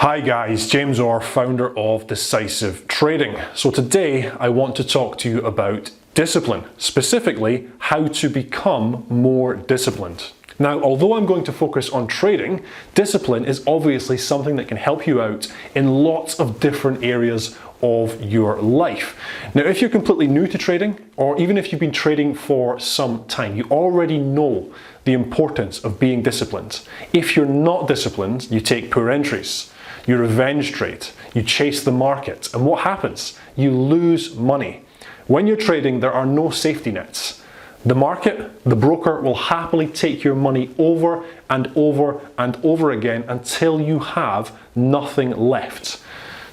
Hi guys, James Orr, founder of Decisive Trading. So today I want to talk to you about discipline, specifically how to become more disciplined. Now, although I'm going to focus on trading, discipline is obviously something that can help you out in lots of different areas of your life. Now, if you're completely new to trading, or even if you've been trading for some time, you already know the importance of being disciplined. If you're not disciplined, you take poor entries, you revenge trade, you chase the market, and what happens? You lose money. When you're trading, there are no safety nets. The market, the broker will happily take your money over and over and over again until you have nothing left.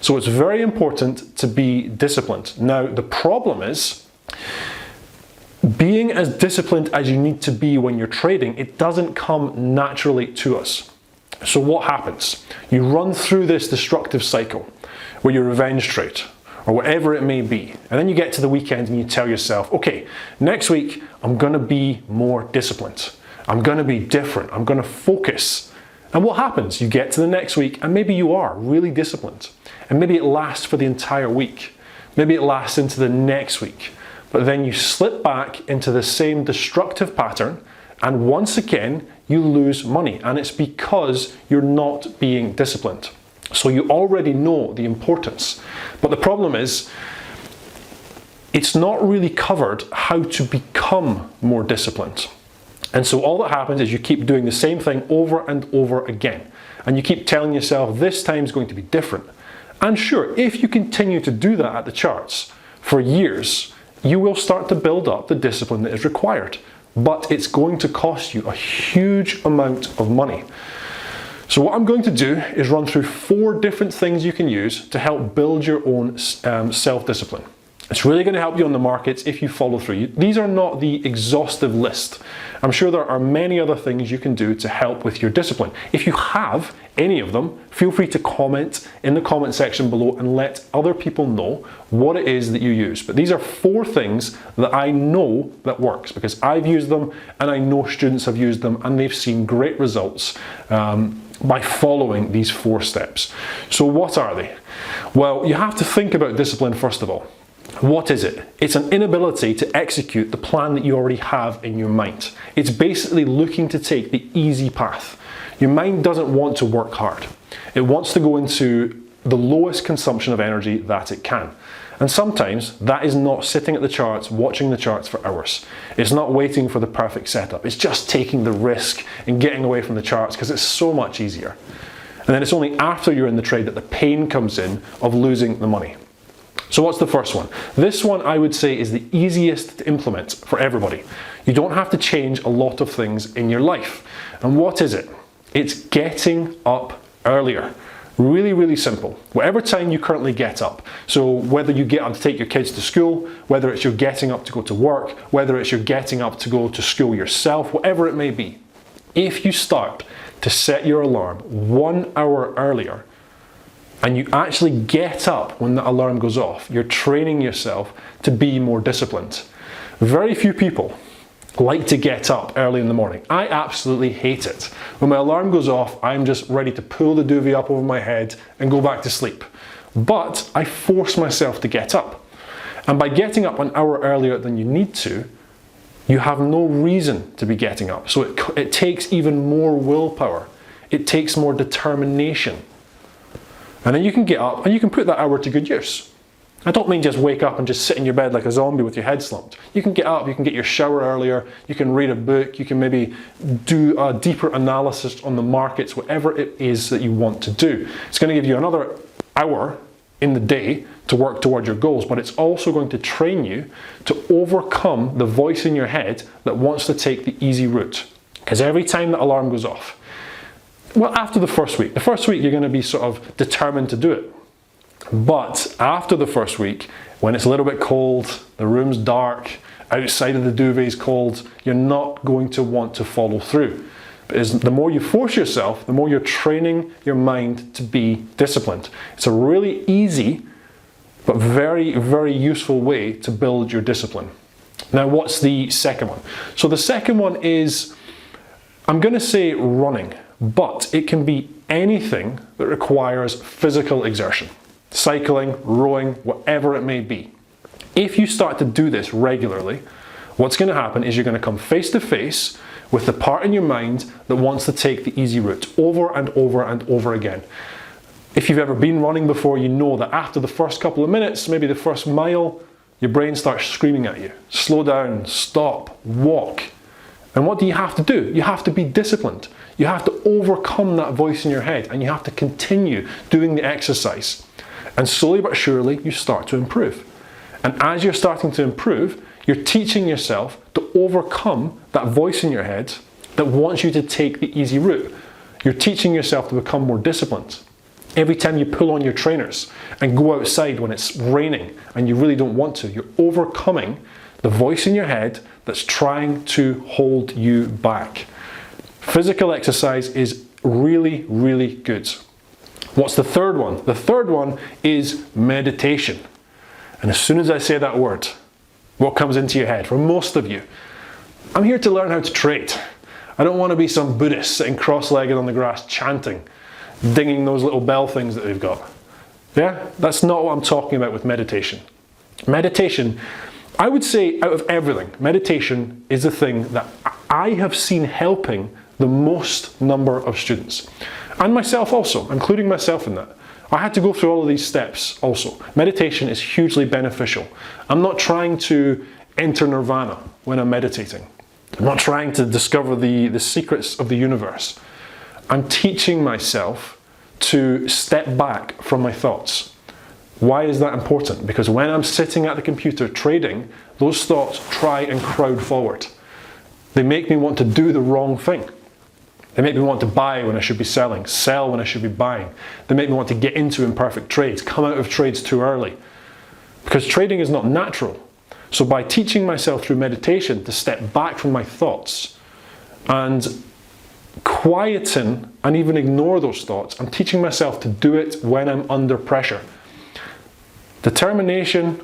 So it's very important to be disciplined. Now, the problem is, being as disciplined as you need to be when you're trading, it doesn't come naturally to us. So what happens? You run through this destructive cycle where you revenge trade, or whatever it may be. And then you get to the weekend and you tell yourself, okay, next week I'm gonna be more disciplined. I'm gonna be different. I'm gonna focus. And what happens? You get to the next week and maybe you are really disciplined. And maybe it lasts for the entire week. Maybe it lasts into the next week. But then you slip back into the same destructive pattern, and once again, you lose money. And it's because you're not being disciplined. So you already know the importance. But the problem is, it's not really covered how to become more disciplined. And so all that happens is you keep doing the same thing over and over again. And you keep telling yourself, this time is going to be different. And sure, if you continue to do that at the charts for years, you will start to build up the discipline that is required. But it's going to cost you a huge amount of money. So what I'm going to do is run through 4 different things you can use to help build your own self-discipline. It's really going to help you on the markets if you follow through. These are not the exhaustive list. I'm sure there are many other things you can do to help with your discipline. If you have any of them, feel free to comment in the comment section below and let other people know what it is that you use. But these are 4 things that I know that works because I've used them and I know students have used them and they've seen great results by following these 4 steps. So what are they? Well, you have to think about discipline first of all. What is it? It's an inability to execute the plan that you already have in your mind. It's basically looking to take the easy path. Your mind doesn't want to work hard. It wants to go into the lowest consumption of energy that it can. And sometimes that is not sitting at the charts, watching the charts for hours. It's not waiting for the perfect setup. It's just taking the risk and getting away from the charts because it's so much easier. And then it's only after you're in the trade that the pain comes in of losing the money. So what's the first one? This one I would say is the easiest to implement for everybody. You don't have to change a lot of things in your life. And what is it? It's getting up earlier. Really, really simple. Whatever time you currently get up. So whether you get up to take your kids to school, whether it's you're getting up to go to work, whether it's you're getting up to go to school yourself, whatever it may be. If you start to set your alarm 1 hour earlier, and you actually get up when the alarm goes off, you're training yourself to be more disciplined. Very few people like to get up early in the morning. I absolutely hate it. When my alarm goes off, I'm just ready to pull the duvet up over my head and go back to sleep. But I force myself to get up. And by getting up 1 hour earlier than you need to, you have no reason to be getting up. So it takes even more willpower. It takes more determination. And then you can get up and you can put that hour to good use. I don't mean just wake up and just sit in your bed like a zombie with your head slumped. You can get up, you can get your shower earlier, you can read a book, you can maybe do a deeper analysis on the markets, whatever it is that you want to do. It's going to give you another hour in the day to work towards your goals, but it's also going to train you to overcome the voice in your head that wants to take the easy route. Because every time the alarm goes off, well, after the first week you're going to be sort of determined to do it. But after the first week, when it's a little bit cold, the room's dark, outside of the duvet is cold, you're not going to want to follow through. Because the more you force yourself, the more you're training your mind to be disciplined. It's a really easy, but very, very useful way to build your discipline. Now, what's the second one? So the second one is, I'm going to say running. But it can be anything that requires physical exertion. Cycling, rowing, whatever it may be. If you start to do this regularly, what's going to happen is you're going to come face to face with the part in your mind that wants to take the easy route over and over and over again. If you've ever been running before, you know that after the first couple of minutes, maybe the first mile, your brain starts screaming at you. Slow down, stop, walk. And what do you have to do? You have to be disciplined. You have to overcome that voice in your head, and you have to continue doing the exercise. And slowly but surely, you start to improve. And as you're starting to improve, you're teaching yourself to overcome that voice in your head that wants you to take the easy route. You're teaching yourself to become more disciplined. Every time you pull on your trainers and go outside when it's raining and you really don't want to, you're overcoming the voice in your head that's trying to hold you back. Physical exercise is really, really good. What's the third one? The third one is meditation. And as soon as I say that word, what comes into your head? For most of you, I'm here to learn how to trade. I don't want to be some Buddhist sitting cross-legged on the grass chanting, dinging those little bell things that they've got. Yeah, that's not what I'm talking about with meditation. Meditation, I would say out of everything, meditation is the thing that I have seen helping the most number of students. And myself also, including myself in that. I had to go through all of these steps also. Meditation is hugely beneficial. I'm not trying to enter nirvana when I'm meditating. I'm not trying to discover the secrets of the universe. I'm teaching myself to step back from my thoughts. Why is that important? Because when I'm sitting at the computer trading, those thoughts try and crowd forward. They make me want to do the wrong thing. They make me want to buy when I should be selling, sell when I should be buying. They make me want to get into imperfect trades, come out of trades too early. Because trading is not natural. So by teaching myself through meditation to step back from my thoughts and quieten and even ignore those thoughts, I'm teaching myself to do it when I'm under pressure. Determination,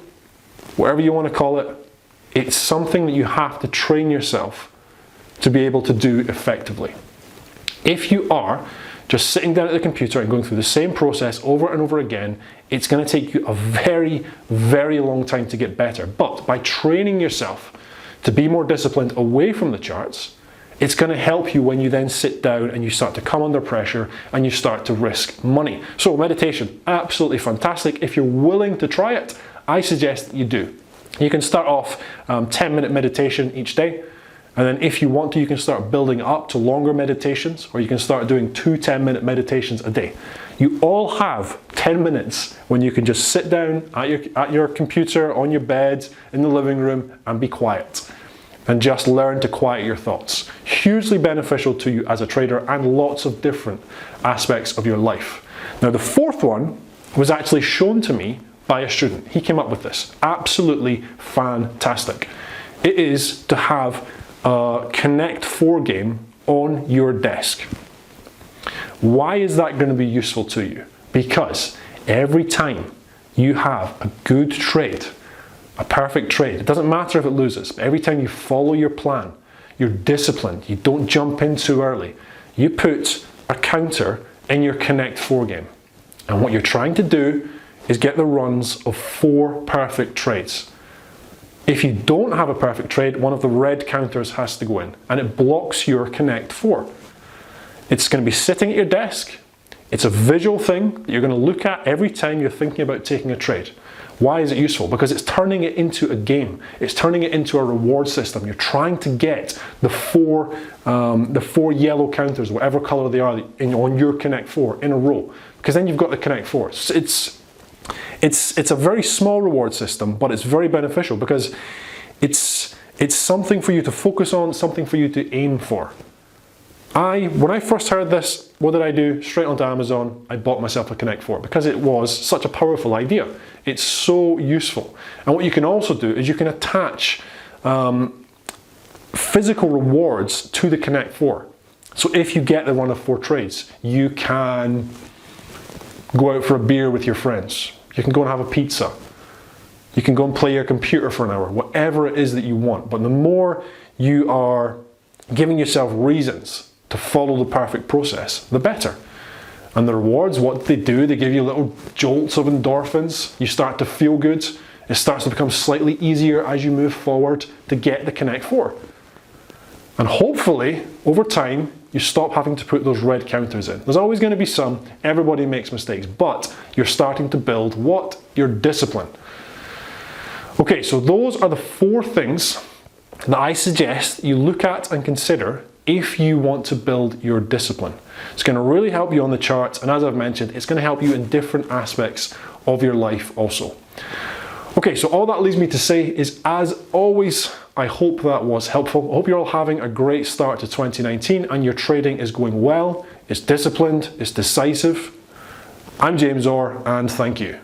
whatever you want to call it, it's something that you have to train yourself to be able to do effectively. If you are just sitting down at the computer and going through the same process over and over again, it's going to take you a very, very long time to get better. But by training yourself to be more disciplined away from the charts, it's going to help you when you then sit down and you start to come under pressure and you start to risk money. So meditation, absolutely fantastic. If you're willing to try it, I suggest that you do. You can start off 10-minute meditation each day. And then if you want to, you can start building up to longer meditations, or you can start doing 2 10-minute meditations a day. You all have 10 minutes when you can just sit down at your computer, on your bed, in the living room, and be quiet. And just learn to quiet your thoughts. Hugely beneficial to you as a trader and lots of different aspects of your life. Now the fourth one was actually shown to me by a student. He came up with this. Absolutely fantastic. It is to have a Connect 4 game on your desk. Why is that going to be useful to you? Because every time you have a good trade, a perfect trade, it doesn't matter if it loses, but every time you follow your plan, you're disciplined, you don't jump in too early, you put a counter in your Connect 4 game. And what you're trying to do is get the runs of 4 perfect trades. If you don't have a perfect trade, one of the red counters has to go in, and it blocks your Connect 4. It's going to be sitting at your desk. It's a visual thing that you're going to look at every time you're thinking about taking a trade. Why is it useful? Because it's turning it into a game. It's turning it into a reward system. You're trying to get the four yellow counters, whatever color they are, on your Connect 4 in a row. Because then you've got the Connect 4. It's a very small reward system, but it's very beneficial because it's something for you to focus on, something for you to aim for. When I first heard this, what did I do? Straight onto Amazon, I bought myself a Connect 4 because it was such a powerful idea. It's so useful. And what you can also do is you can attach physical rewards to the Connect 4. So if you get the run of 4 trades, you can go out for a beer with your friends. You can go and have a pizza. You can go and play your computer for an hour, whatever it is that you want. But the more you are giving yourself reasons to follow the perfect process, the better. And the rewards, what they do, they give you little jolts of endorphins. You start to feel good. It starts to become slightly easier as you move forward to get the Connect 4. And hopefully, over time, you stop having to put those red counters in. There's always going to be some. Everybody makes mistakes. But you're starting to build what? Your discipline. Okay, so those are the 4 things that I suggest you look at and consider if you want to build your discipline. It's going to really help you on the charts, and as I've mentioned, it's going to help you in different aspects of your life also. Okay, so all that leaves me to say is, as always, I hope that was helpful. I hope you're all having a great start to 2019 and your trading is going well, it's disciplined, it's decisive. I'm James Orr, and thank you.